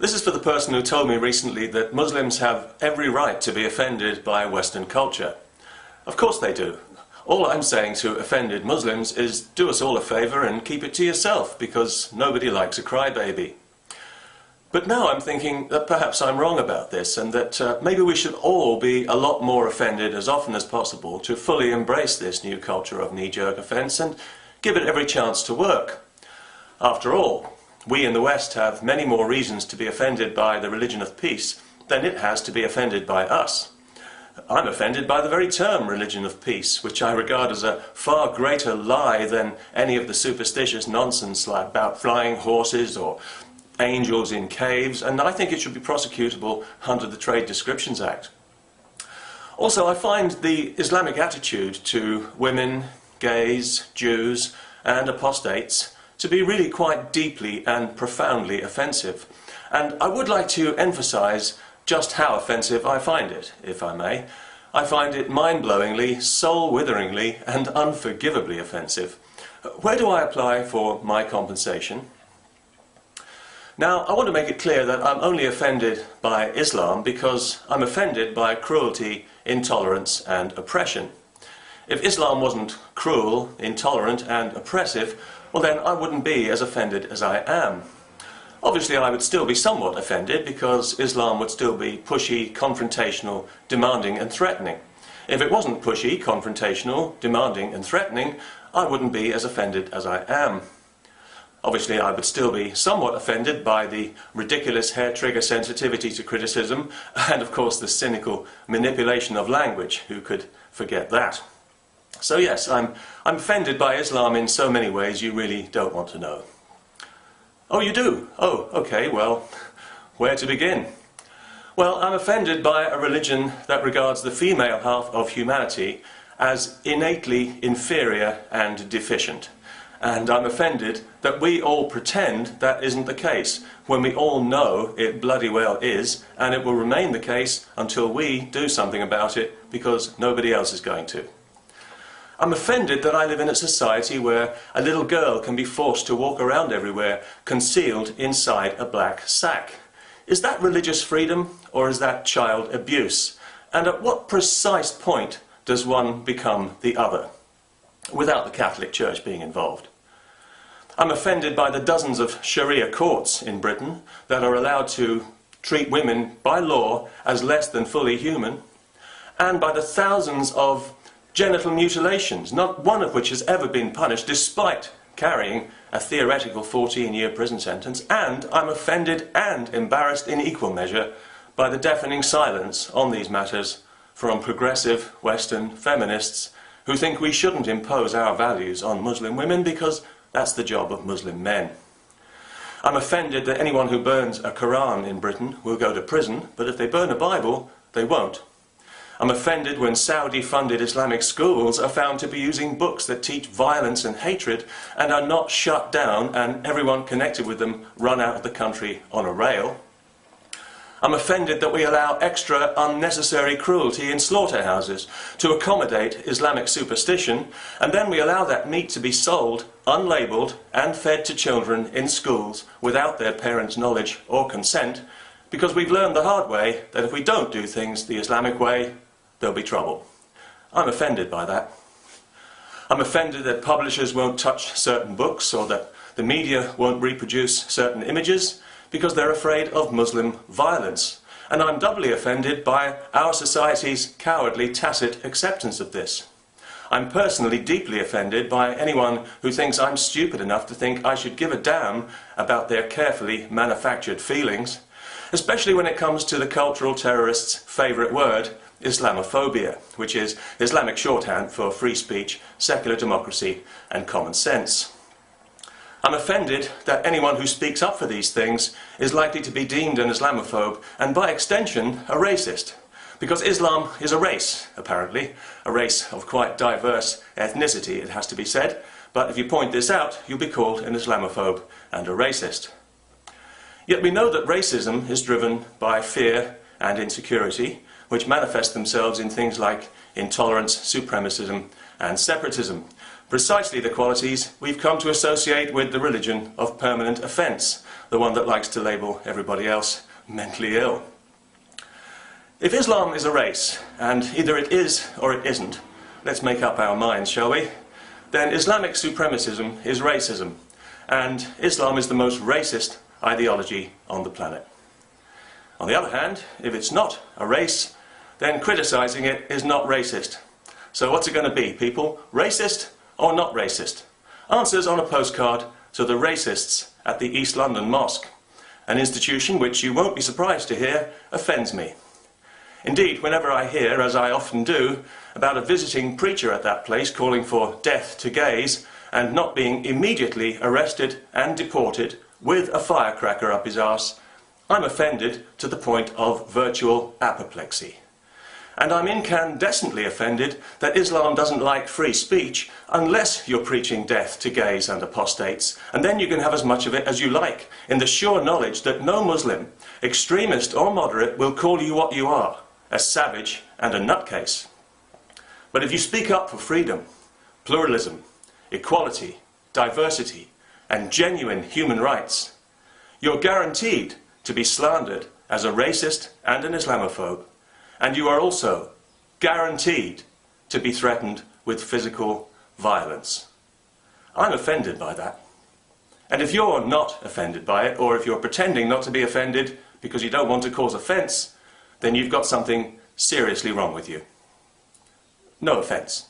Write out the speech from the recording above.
This is for the person who told me recently that Muslims have every right to be offended by Western culture. Of course they do. All I'm saying to offended Muslims is do us all a favour and keep it to yourself, because nobody likes a crybaby. But now I'm thinking that perhaps I'm wrong about this, and that maybe we should all be a lot more offended as often as possible to fully embrace this new culture of knee-jerk offence and give it every chance to work. After all, we in the West have many more reasons to be offended by the religion of peace than it has to be offended by us. I'm offended by the very term religion of peace, which I regard as a far greater lie than any of the superstitious nonsense about flying horses or angels in caves, and I think it should be prosecutable under the Trade Descriptions Act. Also, I find the Islamic attitude to women, gays, Jews and apostates to be really quite deeply and profoundly offensive. And I would like to emphasise just how offensive I find it, if I may. I find it mind-blowingly, soul-witheringly and unforgivably offensive. Where do I apply for my compensation? Now, I want to make it clear that I'm only offended by Islam because I'm offended by cruelty, intolerance and oppression. If Islam wasn't cruel, intolerant and oppressive, well then I wouldn't be as offended as I am. Obviously I would still be somewhat offended because Islam would still be pushy, confrontational, demanding and threatening. If it wasn't pushy, confrontational, demanding and threatening, I wouldn't be as offended as I am. Obviously I would still be somewhat offended by the ridiculous hair-trigger sensitivity to criticism and of course the cynical manipulation of language. Who could forget that? So yes, I'm offended by Islam in so many ways you really don't want to know. Oh, you do? Oh, okay, well, where to begin? Well, I'm offended by a religion that regards the female half of humanity as innately inferior and deficient. And I'm offended that we all pretend that isn't the case, when we all know it bloody well is, and it will remain the case until we do something about it, because nobody else is going to. I'm offended that I live in a society where a little girl can be forced to walk around everywhere concealed inside a black sack. Is that religious freedom or is that child abuse? And at what precise point does one become the other, without the Catholic Church being involved? I'm offended by the dozens of Sharia courts in Britain that are allowed to treat women by law as less than fully human, and by the thousands of genital mutilations, not one of which has ever been punished despite carrying a theoretical 14-year prison sentence. And I'm offended and embarrassed in equal measure by the deafening silence on these matters from progressive Western feminists who think we shouldn't impose our values on Muslim women because that's the job of Muslim men. I'm offended that anyone who burns a Quran in Britain will go to prison, but if they burn a Bible, they won't. I'm offended when Saudi-funded Islamic schools are found to be using books that teach violence and hatred and are not shut down and everyone connected with them run out of the country on a rail. I'm offended that we allow extra unnecessary cruelty in slaughterhouses to accommodate Islamic superstition, and then we allow that meat to be sold, unlabelled and fed to children in schools without their parents' knowledge or consent, because we've learned the hard way that if we don't do things the Islamic way, there'll be trouble. I'm offended by that. I'm offended that publishers won't touch certain books or that the media won't reproduce certain images because they're afraid of Muslim violence. And I'm doubly offended by our society's cowardly tacit acceptance of this. I'm personally deeply offended by anyone who thinks I'm stupid enough to think I should give a damn about their carefully manufactured feelings, especially when it comes to the cultural terrorists' favourite word, Islamophobia, which is Islamic shorthand for free speech, secular democracy and common sense. I'm offended that anyone who speaks up for these things is likely to be deemed an Islamophobe and by extension a racist, because Islam is a race, apparently, a race of quite diverse ethnicity, it has to be said, but if you point this out you'll be called an Islamophobe and a racist. Yet we know that racism is driven by fear and insecurity, which manifest themselves in things like intolerance, supremacism and separatism. Precisely the qualities we've come to associate with the religion of permanent offence, the one that likes to label everybody else mentally ill. If Islam is a race, and either it is or it isn't, let's make up our minds, shall we? Then Islamic supremacism is racism, and Islam is the most racist ideology on the planet. On the other hand, if it's not a race, then criticising it is not racist. So what's it going to be, people? Racist or not racist? Answers on a postcard to the racists at the East London Mosque, an institution which you won't be surprised to hear offends me. Indeed, whenever I hear, as I often do, about a visiting preacher at that place calling for death to gays and not being immediately arrested and deported with a firecracker up his arse, I'm offended to the point of virtual apoplexy. And I'm incandescently offended that Islam doesn't like free speech unless you're preaching death to gays and apostates, and then you can have as much of it as you like, in the sure knowledge that no Muslim, extremist or moderate, will call you what you are, a savage and a nutcase. But if you speak up for freedom, pluralism, equality, diversity, and genuine human rights, you're guaranteed to be slandered as a racist and an Islamophobe, and you are also guaranteed to be threatened with physical violence. I'm offended by that. And if you're not offended by it, or if you're pretending not to be offended because you don't want to cause offence, then you've got something seriously wrong with you. No offence.